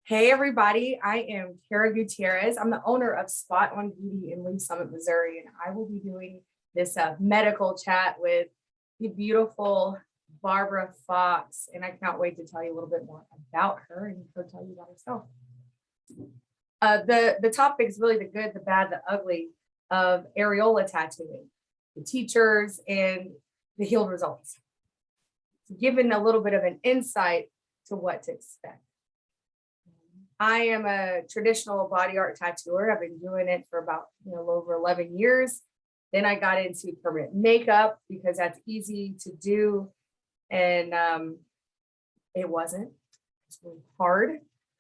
Hey everybody, I am Kara Gutierrez. I'm the owner of Spot on Beauty in Lee Summit, Missouri, and I will be doing this medical chat with the beautiful Barbara Fox. And I can't wait to tell you a little bit more about her and her tell you about herself. The topic is really the good, the bad, the ugly of areola tattooing, the teachers and the healed results. So giving a little bit of an insight to what to expect. I am a traditional body art tattooer. I've been doing it for about over 11 years. Then I got into permanent makeup because that's easy to do. And it wasn't. It's really hard.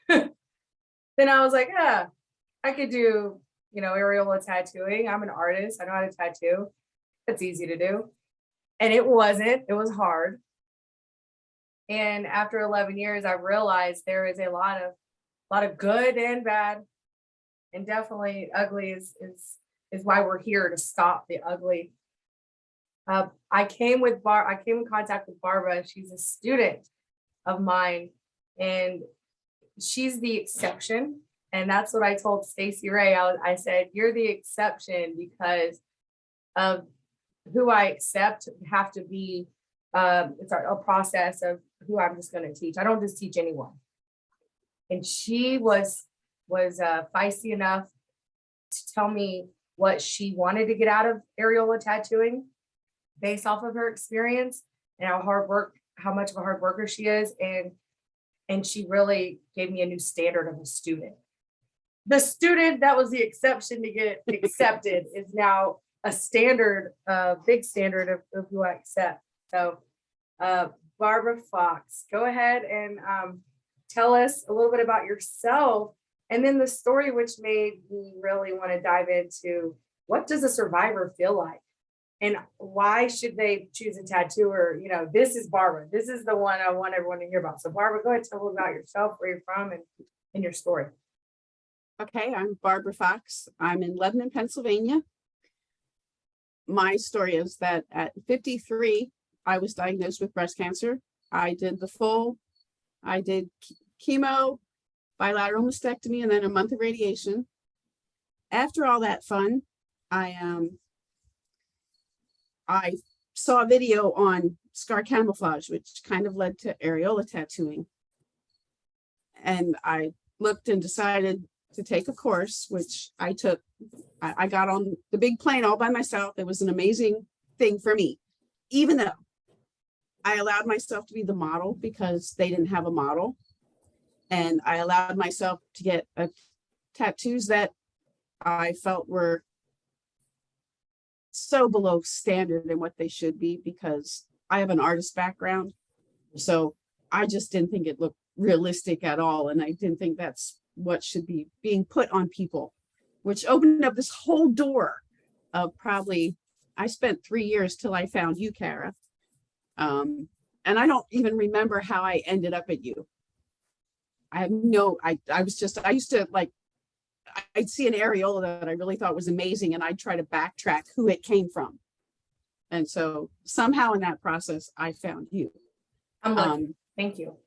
Then I was like, I could do, areola tattooing. I'm an artist. I know how to tattoo. That's easy to do. And it wasn't. It was hard. And after 11 years, I realized there is a lot of good and bad, and definitely ugly is why we're here, to stop the ugly. I came in contact with Barbara. She's a student of mine, and she's the exception. And that's what I told Stacey Ray. I said, you're the exception because of who I accept have to be. It's a process of who I'm just going to teach. I don't just teach anyone. And she was feisty enough to tell me what she wanted to get out of areola tattooing based off of her experience and how much of a hard worker she is. And she really gave me a new standard of a student. The student that was the exception to get accepted is now a standard, big standard of who I accept. So Barbara Fox, go ahead and tell us a little bit about yourself, and then the story which made me really want to dive into what does a survivor feel like and why should they choose a tattooer. This is Barbara. This is the one I want everyone to hear about. So Barbara, go ahead and tell us about yourself, where you're from, and your story. Okay, I'm Barbara Fox. I'm in Lebanon, Pennsylvania. My story is that at 53, I was diagnosed with breast cancer. I did chemo, bilateral mastectomy, and then a month of radiation. After all that fun, I saw a video on scar camouflage, which kind of led to areola tattooing. And I looked and decided to take a course, which I took. I got on the big plane all by myself. It was an amazing thing for me, even though I allowed myself to be the model because they didn't have a model. And I allowed myself to get tattoos that I felt were so below standard and what they should be, because I have an artist background. So I just didn't think it looked realistic at all. And I didn't think that's what should be being put on people, which opened up this whole door of I spent 3 years till I found you, Kara. And I don't even remember how I ended up at you. I used to I'd see an areola that I really thought was amazing, and I'd try to backtrack who it came from. And so somehow in that process, I found you. I'm lucky. Thank you.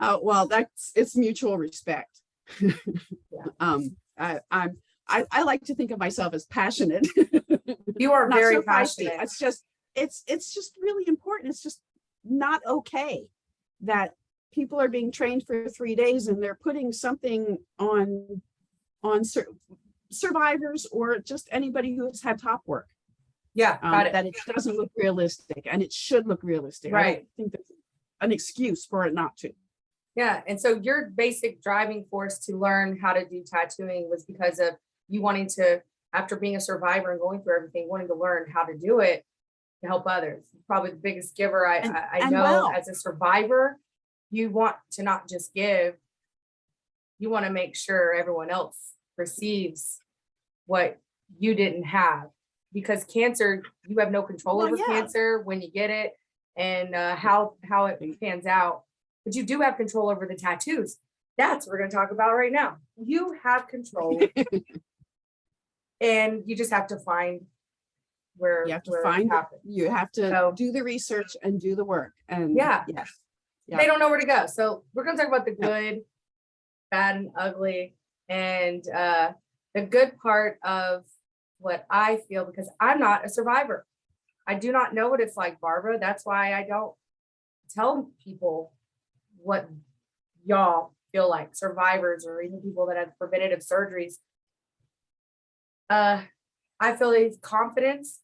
Oh, well, it's mutual respect. Yeah. I like to think of myself as passionate. You are Not very so passionate. It's just really important. It's just not okay that people are being trained for 3 days and they're putting something on survivors or just anybody who has had top work. Yeah, got it. That it doesn't look realistic, and it should look realistic. Right. I don't think there's an excuse for it not to. Yeah. And so your basic driving force to learn how to do tattooing was because of you wanting to, after being a survivor and going through everything, wanting to learn how to do it to help others. Probably the biggest giver I know. As a survivor, you want to not just give, you want to make sure everyone else receives what you didn't have, because cancer, you have no control over cancer when you get it and how it pans out. But you do have control over the tattoos. That's what we're going to talk about right now. You have control. And you just have to find where you have to do the research and do the work. And they don't know where to go. So we're going to talk about the good, bad and ugly. And the good part of what I feel, because I'm not a survivor, I do not know what it's like, Barbara. That's why I don't tell people what y'all feel like, survivors or even people that have preventative surgeries. I feel a confidence.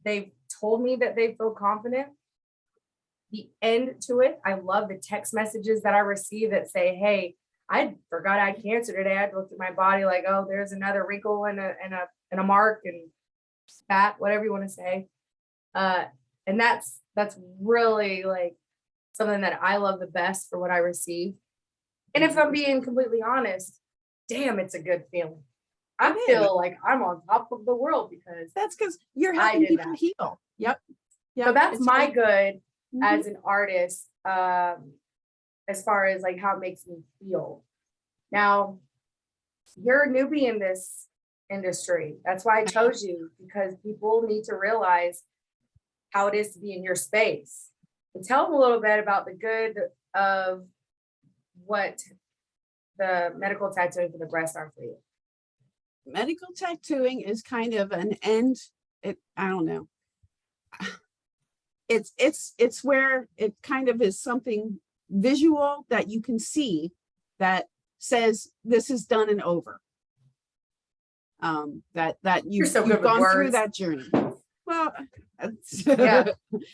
They've told me that they feel confident. The end to it, I love the text messages that I receive that say, "Hey, I forgot I had cancer today. I looked at my body like, oh, there's another wrinkle and a mark and spat, whatever you want to say." And that's really like something that I love the best for what I receive. And if I'm being completely honest, damn, it's a good feeling. I It is. feel like I'm on top of the world because That's because you're I helping did people that. heal. Yep. So that's It's my like- good Mhm. as an artist, as far as like how it makes me feel. Now, you're a newbie in this industry. That's why I chose you, because people need to realize how it is to be in your space. And tell them a little bit about the good of what the medical tattooing for the breast are for you. Medical tattooing is kind of an end. I don't know. It's where it kind of is something visual that you can see that says this is done and over. That You're so good you've with gone through words. that journey. Well, Yeah.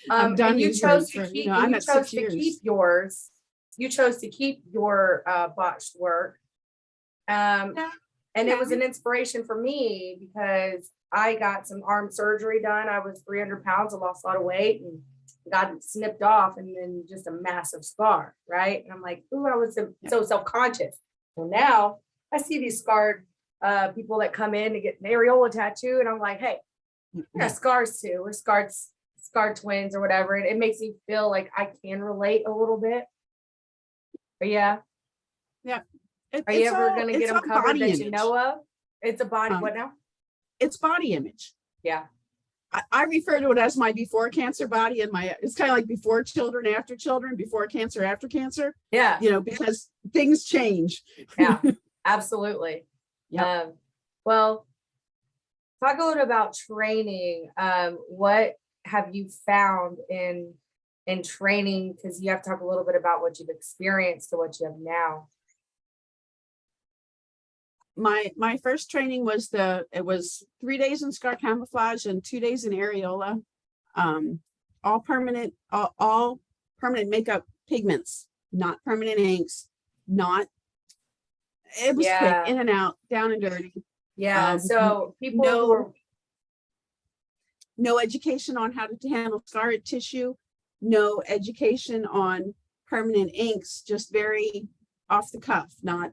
I've done And you these chose words to for, keep, I'm and you at chose 6 to keep years. yours. You chose to keep your botched work. Yeah, And it was yeah. an inspiration for me because I got some arm surgery done. I was 300 pounds. I lost a lot of weight and got it snipped off, and then just a massive scar, right? And I'm like, ooh, I was so self-conscious. Well, now I see these scarred people that come in to get an areola tattoo, and I'm like, hey, we got scars too. We're scarred twins or whatever. And it makes me feel like I can relate a little bit. But yeah, are you ever going to get It's them all covered body that image. you know of? It's a body. Um, What now? It's body image. Yeah. I refer to it as my before cancer body, and it's kind of like before children, after children, before cancer, after cancer, Yeah. because things change. Yeah, absolutely. Yep. Well, talk a little about training. What have you found in training? Because you have to talk a little bit about what you've experienced to what you have now. My first training was it was 3 days in scar camouflage and 2 days in areola. All permanent makeup pigments, not permanent inks, it was quick, in and out, down and dirty. Yeah. So people who are no education on how to handle scarred tissue, no education on permanent inks, just very off the cuff, not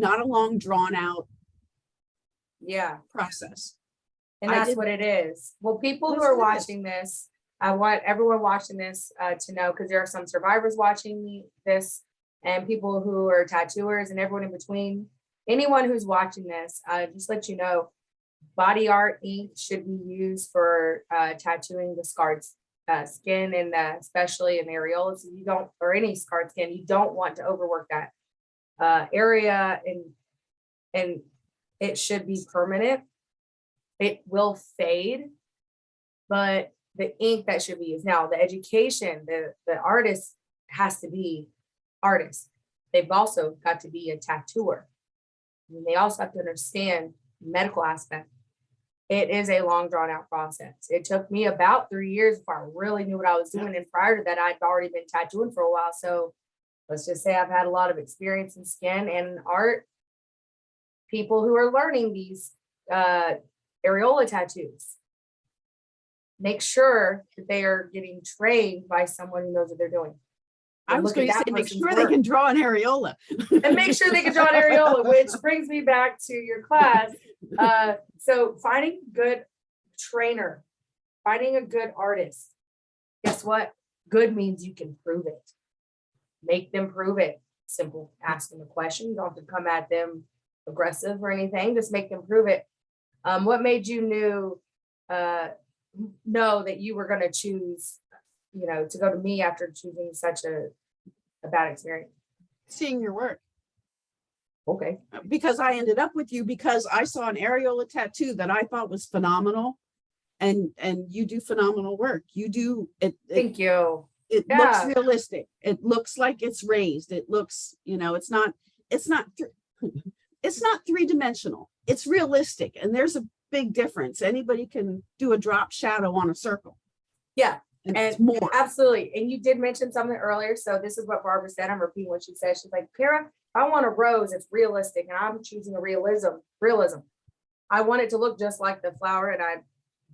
a long drawn out process. And that's what it is. Well, people who That's are what it is. watching this, I want everyone watching this to know, because there are some survivors watching this, and people who are tattooers and everyone in between. Anyone who's watching this, just let you know, body art ink should be used for tattooing the scarred skin, and especially in areolas. You don't, or any scarred skin, you don't want to overwork that area, and it should be permanent. It will fade, but the ink that should be used. Now, the education, the artist has to be artist. They've also got to be a tattooer. And they also have to understand the medical aspect. It is a long drawn out process. It took me about 3 years before I really knew what I was doing. And prior to that, I'd already been tattooing for a while. So let's just say I've had a lot of experience in skin and in art. People who are learning these areola tattoos, make sure that they are getting trained by someone who knows what they're doing. I was going to say, make person's sure they work. can draw an areola. And make sure they can draw an areola, which brings me back to your class. So finding a good trainer, finding a good artist. Guess what? Good means you can prove it. Make them prove it. Simple. Ask them a question. You don't have to come at them aggressive or anything. Just make them prove it. What made you know that you were going to choose, to go to me after choosing such a bad experience? Seeing your work. Okay. because I ended up with you because I saw an areola tattoo that I thought was phenomenal. And you do phenomenal work. You do it. Thank you. It looks Yeah. realistic. It looks like it's raised. It looks, it's not, it's not, it's not three-dimensional. It's realistic. And there's a big difference. Anybody can do a drop shadow on a circle. Yeah. And And it's more. absolutely. And you did mention something earlier. So this is what Barbara said. I'm repeating what she said. She's like, Kara, I want a rose. It's realistic. And I'm choosing a realism. I want it to look just like the flower. And I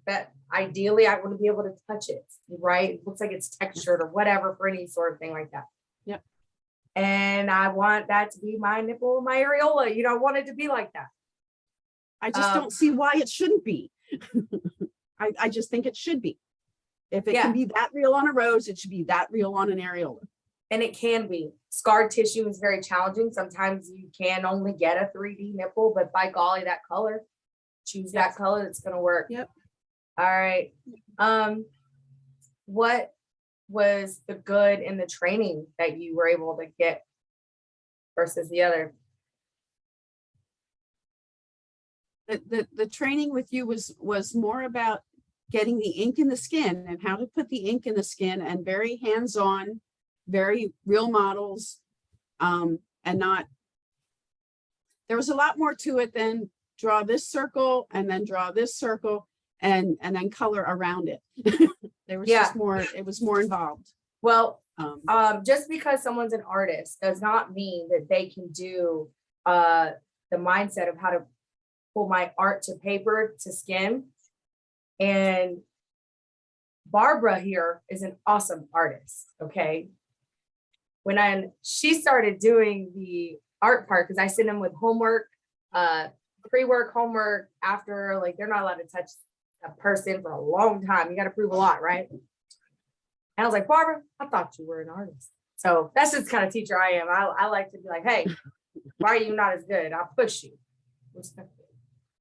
bet ideally I want to be able to touch it, right? It looks like it's textured or whatever for any sort of thing like that. Yep. And I want that to be my nipple, my areola. I want it to be like that. I just don't see why it shouldn't be. I just think it should be. If it can be that real on a rose, it should be that real on an areola. And it can be. Scar tissue is very challenging. Sometimes you can only get a 3D nipple, but by golly, that color, choose that color, it's going to work. Yep. All right. What was the good in the training that you were able to get versus the other? The training with you was more about getting the ink in the skin and how to put the ink in the skin, and very hands-on, very real models, and not, there was a lot more to it than draw this circle and then draw this circle and then color around it. There was just more, it was more involved. Well, just because someone's an artist does not mean that they can do the mindset of how to pull my art to paper to skin. And Barbara here is an awesome artist. Okay. She started doing the art part, because I send them with homework, pre-work, homework, after, like, they're not allowed to touch a person for a long time. You got to prove a lot, right? And I was like, Barbara, I thought you were an artist. So that's just kind of teacher I am. I like to be like, hey, why are you not as good? I'll push you.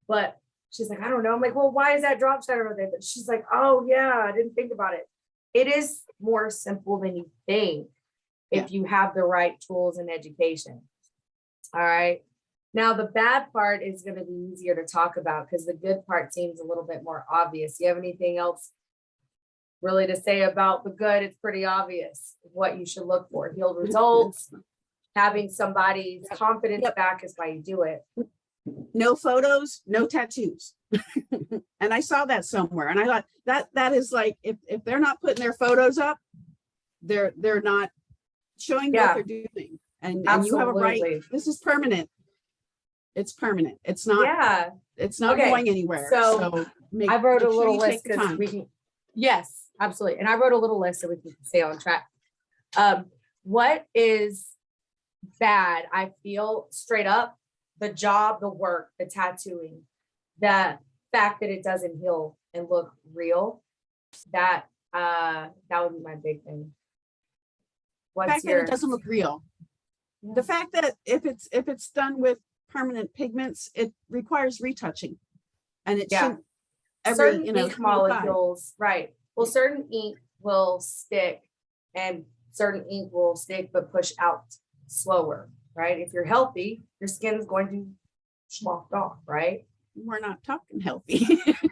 But she's like, I don't know. I'm like, well, why is that drop shadow over there? But she's like, oh yeah, I didn't think about it. It is more simple than you think if you have the right tools and education. All right. Now, the bad part is going to be easier to talk about because the good part seems a little bit more obvious. You have anything else really to say about the good? It's pretty obvious what you should look for. Healed results, having somebody's confidence back is why you do it. No photos, no tattoos. And I saw that somewhere. And I thought that is like, if they're not putting their photos up, they're not showing what they're doing. And you have a right. This is permanent. It's permanent. It's not, it's not going anywhere. So I wrote a little list because we can, yes, absolutely. And I wrote a little list so we can stay on track. What is bad? I feel straight up, the job, the work, the tattooing, the fact that it doesn't heal and look real, that would be my big thing. The fact that it doesn't look real. Yeah. The fact that if it's done with permanent pigments, it requires retouching, and it shouldn't. Certain ink molecules, right? Well, certain ink will stick, and certain ink will stick but push out slower, right? If you're healthy, your skin is going to slough off, right? We're not talking healthy.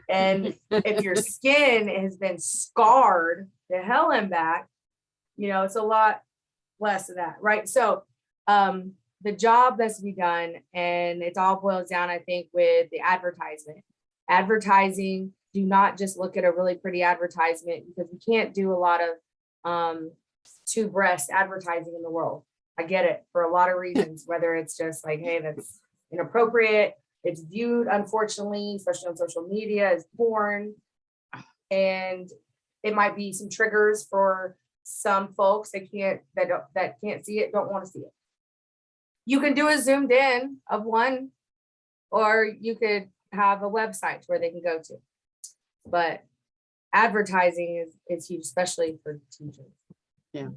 And if your skin has been scarred to hell and back, it's a lot less of that, right? So the job that's to be done, and it all boils down, I think, with the advertisement. Advertising, do not just look at a really pretty advertisement, because we can't do a lot of two-breast advertising in the world. I get it for a lot of reasons, whether it's just like, hey, that's inappropriate. It's viewed, unfortunately, especially on social media, as porn. And it might be some triggers for some folks that can't see it, don't want to see it. You can do a zoomed in of one, or you could have a website where they can go to. But advertising is huge, especially for teachers. Yeah.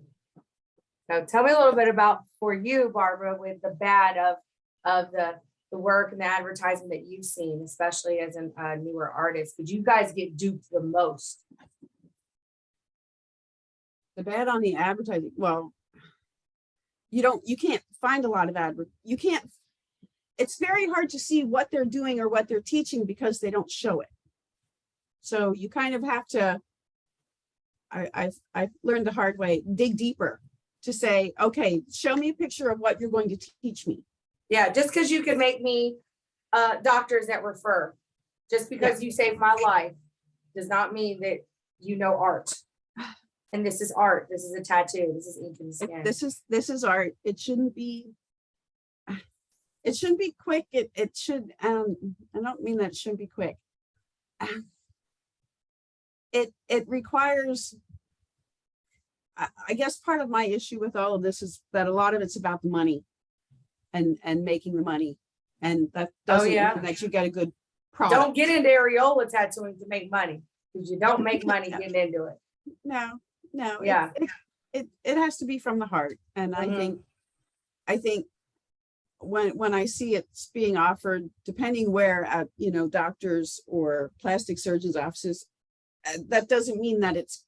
So tell me a little bit about, for you, Barbara, with the bad of the work and the advertising that you've seen, especially as a newer artist. Did you guys get duped the most? The bad on the advertising, well, you can't find a lot of you can't it's very hard to see what they're doing or what they're teaching because they don't show it. So you kind of have to, I've learned the hard way, dig deeper to say, okay, show me a picture of what you're going to teach me. Yeah, just because you can make me doctors that refer, just because you saved my life does not mean that you know art. And this is art. This is a tattoo. This is ink in the skin. This is art. It shouldn't be quick. It should, I don't mean that it shouldn't be quick. It requires, I guess part of my issue with all of this is that a lot of it's about the money and making the money. And that doesn't mean that you get a good product. Don't get into areola tattooing to make money, because you don't make money getting into it. No, Yeah. It has to be from the heart. And I think when I see it's being offered, depending where at, doctors or plastic surgeons' offices, that doesn't mean that it's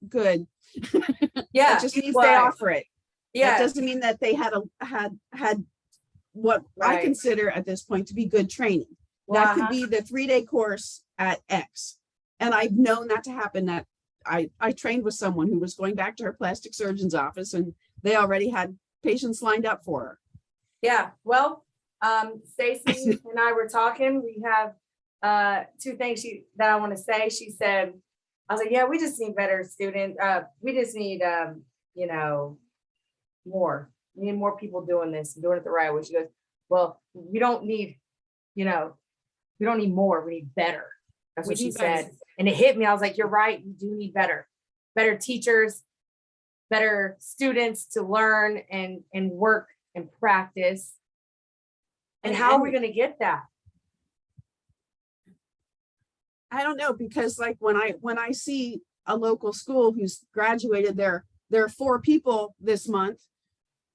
good. Yeah. It just means they offer it. Yeah. That doesn't mean that they had what I consider at this point to be good training. Well, that could be the 3-day course at X. And I've known that to happen. That I trained with someone who was going back to her plastic surgeon's office and they already had patients lined up for her. Yeah. Well, Stacy and I were talking. We have 2 things that I want to say. She said, I was like, yeah, we just need better students. We just need, more. We need more people doing this, doing it the right way. She goes, well, we don't need more. We need better. That's what she said. And it hit me. I was like, you're right. You do need better teachers, better students to learn and work and practice. And how are we going to get that? I don't know, because like when I see a local school who's graduated, there are 4 people this month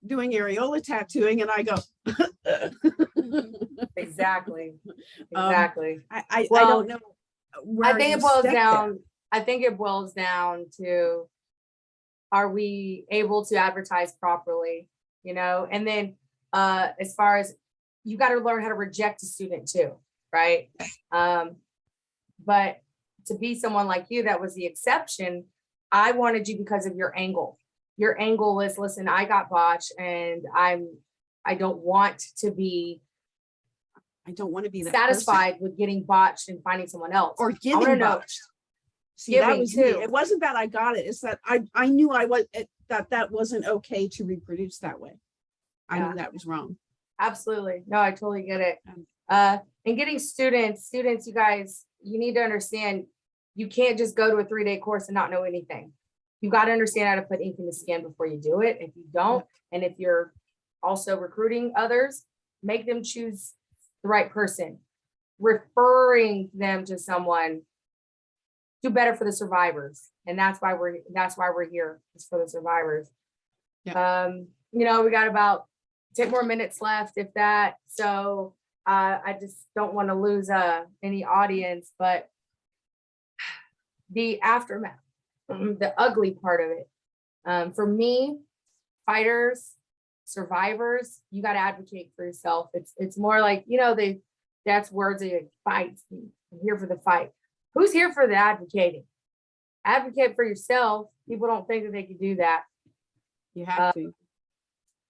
doing areola tattooing, and I go, Exactly. I don't know. I think it boils down to, are we able to advertise properly? And then as far as, you got to learn how to reject a student too, right? But to be someone like you, that was the exception. I wanted you because of your angle. Your angle is, listen, I got botched and I don't want to be that satisfied person with getting botched and finding someone else or getting botched. See, that was me. It wasn't that I got it. It's that I knew that wasn't okay to reproduce that way. I knew that was wrong. Absolutely. No, I totally get it. And getting students, you guys, you need to understand, you can't just go to a 3-day course and not know anything. You got to understand how to put ink in the skin before you do it. If you don't, and if you're also recruiting others, make them choose the right person. Referring them to someone, do better for the survivors. And that's why we're here, is for the survivors. Yeah. We got about 10 more minutes left, if that. So I just don't want to lose any audience, but the aftermath, the ugly part of it. For me, fighters, survivors, you got to advocate for yourself. It's more like, that's words of fight. I'm here for the fight. Who's here for the advocating? Advocate for yourself. People don't think that they can do that. You have to.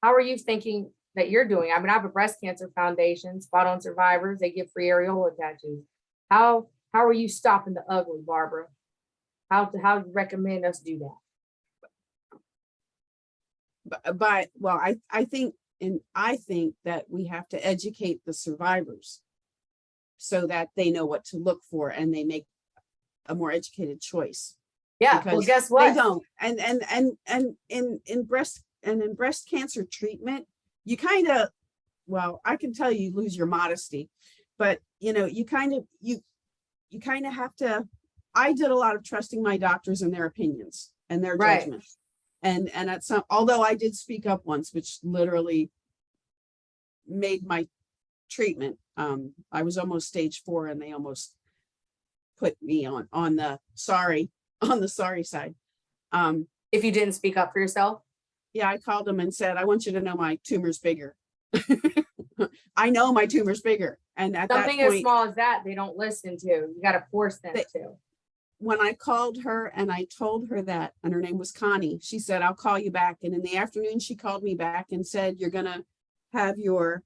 How are you thinking that you're doing? I mean, I have a breast cancer foundation, Spot On Survivors. They give free areola tattoos. How are you stopping the ugly, Barbara? How do you recommend us do that? Well, I think that we have to educate the survivors so that they know what to look for and they make a more educated choice. Yeah, well, guess what? They don't. And in breast cancer treatment, you kind of, well, I can tell you lose your modesty, but you kind of have to. I did a lot of trusting my doctors and their opinions and their judgments. And at although I did speak up once, which literally made my treatment. I was almost stage 4 and they almost put me on the sorry side. If you didn't speak up for yourself? Yeah, I called them and said, I want you to know my tumor's bigger. I know my tumor's bigger. And at that Something as point, small as that, they don't listen to. You got to force them to. when I called her and I told her that, and her name was Connie, she said, I'll call you back. And in the afternoon, she called me back and said, you're gonna have your,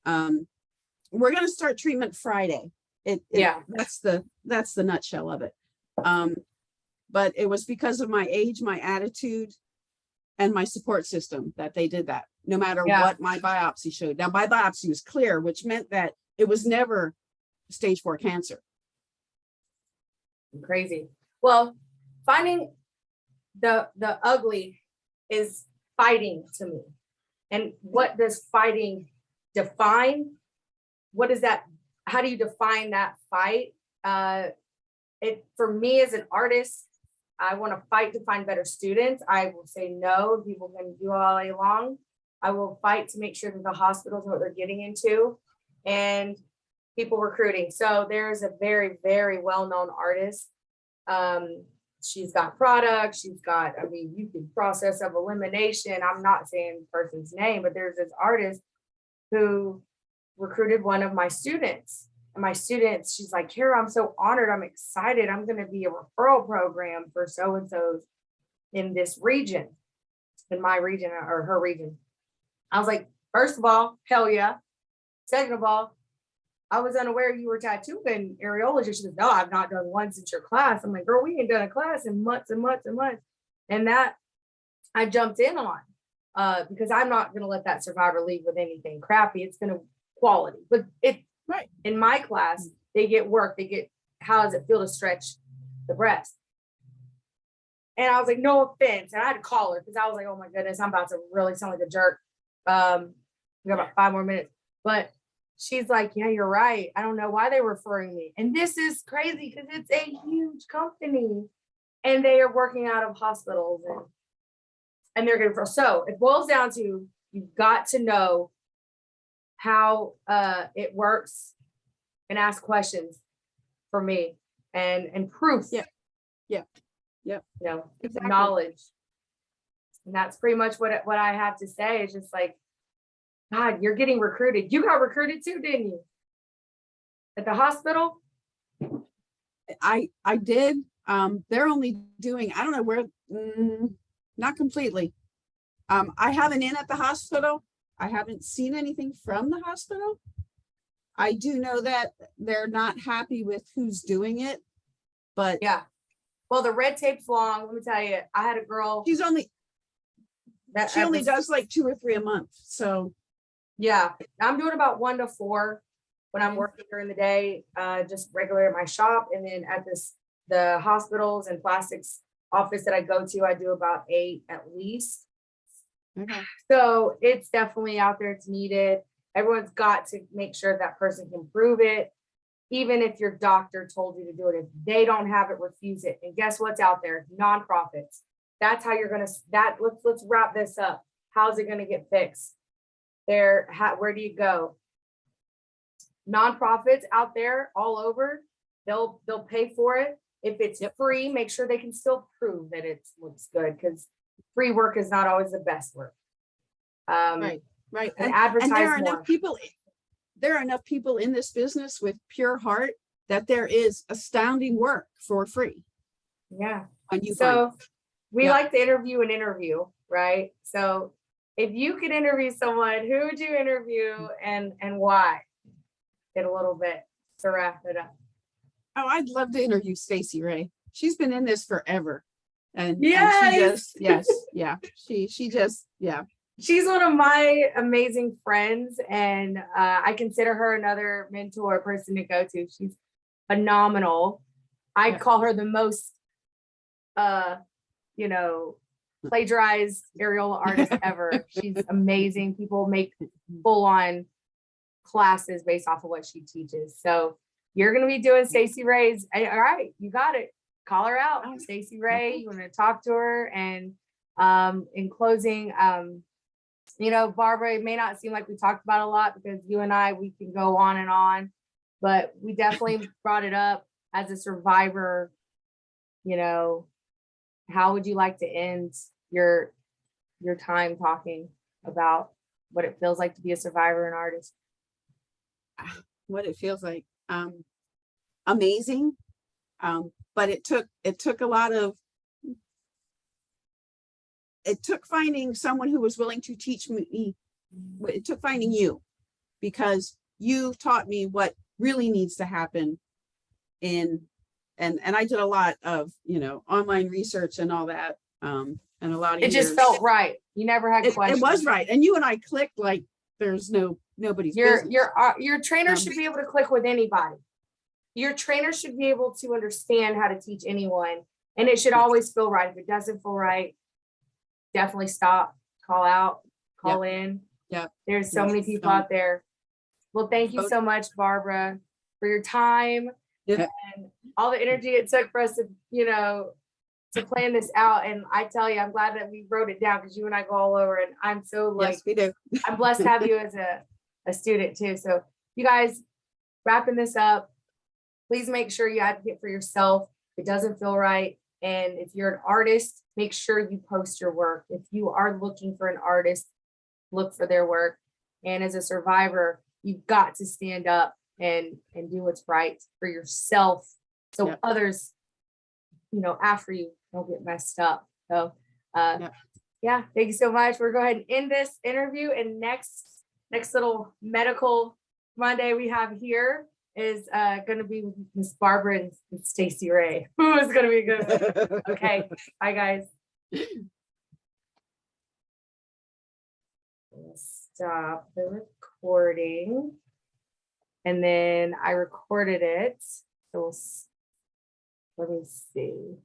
we're gonna start treatment Friday. Yeah. That's the nutshell of it. But it was because of my age, my attitude, and my support system that they did that, no matter Yeah. what my biopsy showed. Now, my biopsy was clear, which meant that it was never stage 4 cancer. Crazy. Well, finding the ugly is fighting to me. And what does fighting define? What is that? How do you define that fight? It for me as an artist, I want to fight to find better students. I will say no, people can do all day long. I will fight to make sure that the hospitals know what they're getting into and people recruiting. So there's a very, very well-known artist. She's got products, she's got, I mean, you can process of elimination. I'm not saying the person's name, but there's this artist who recruited one of my students. And my students, she's like, Kara, I'm so honored. I'm excited. I'm going to be a referral program for so-and-so's in this region, in my region or her region. I was like, first of all, hell yeah. Second of all, I was unaware you were tattooing areola. She said, no, I've not done one since your class. I'm like, girl, we ain't done a class in months and months and months. And that I jumped in on because I'm not going to let that survivor leave with anything crappy. It's going to quality, but it Right. In my class, they get work. They get, how does it feel to stretch the breast? And I was like, no offense. And I had to call her because I was like, oh my goodness, I'm about to really sound like a jerk. We got about 5 more minutes, but she's like, yeah, you're right. I don't know why they're referring me. And this is crazy because it's a huge company and they are working out of hospitals and they're going to, so it boils down to, you've got to know how it works and ask questions for me and proof. Yeah. You know, Exactly. knowledge. And that's pretty much what I have to say is just like, God, you're getting recruited. You got recruited too, didn't you? At the hospital? I did. They're only doing, I don't know where, not completely. I have an in at the hospital. I haven't seen anything from the hospital. I do know that they're not happy with who's doing it, but Yeah. Well, the red tape's long. Let me tell you, I had a girl she only that does like 2 or 3 a month. So yeah, I'm doing about 1 to 4 when I'm working during the day, just regular at my shop. And then at the hospitals and plastics office that I go to, I do about 8 at least. okay. So it's definitely out there. It's needed. Everyone's got to make sure that person can prove it. Even if your doctor told you to do it, if they don't have it, refuse it. And guess what's out there? Nonprofits. That's how you're going to, let's wrap this up. How's it going to get fixed? Where do you go? Nonprofits out there all over, they'll pay for it. If it's free, make sure they can still prove that it looks good because free work is not always the best work. Right. And advertise there are more. enough people. There are enough people in this business with pure heart that there is astounding work for free. Yeah. When you So we Yep. like to interview, right? So if you could interview someone, who would you interview and why? Get a little bit to wrap it up. Oh, I'd love to interview Stacey Ray. She's been in this forever. And Yes. she just She's one of my amazing friends, and I consider her another mentor person to go to. She's phenomenal. I Yeah. call her the most, plagiarized areola artist ever. She's amazing. People make full-on classes based off of what she teaches. So you're going to be doing Stacey Ray's. All right, you got it. Call her out, Stacey Ray. You want to talk to her, and in closing, Barbara, it may not seem like we talked about a lot because you and I, we can go on and on, but we definitely brought it up as a survivor. How would you like to end your time talking about what it feels like to be a survivor and artist? what it feels like. Amazing. But it took a lot of, it took finding someone who was willing to teach me. It took finding you, because you taught me what really needs to happen in, and I did a lot of, online research and all that. And a lot of It just years. felt right. You never had It questions. was right. And you and I clicked like there's nobody's Your business. your trainer should be able to click with anybody. Your trainer should be able to understand how to teach anyone, and it should always feel right. If it doesn't feel right, definitely stop, call out, call in. Yep. There's so Yep. many people out there. Well, thank you so much, Barbara, for your time Yeah. and all the energy it took for us to, to plan this out. And I tell you, I'm glad that we wrote it down, because you and I go all over, and I'm so Yes, we do. I'm blessed to have you as a student too. So you guys, wrapping this up, please make sure you advocate for yourself. If it doesn't feel right. And if you're an artist, make sure you post your work. If you are looking for an artist, look for their work. And as a survivor, you've got to stand up and do what's right for yourself, so Yep. others, after you don't get messed up. So Yep. yeah, thank you so much. We're going to go ahead and end this interview, and next little medical Monday we have here is going to be Miss Barbara and Stacey Ray. Ooh, it's going to be good. Okay, bye guys. Stop the recording, and then I recorded it. So let me see.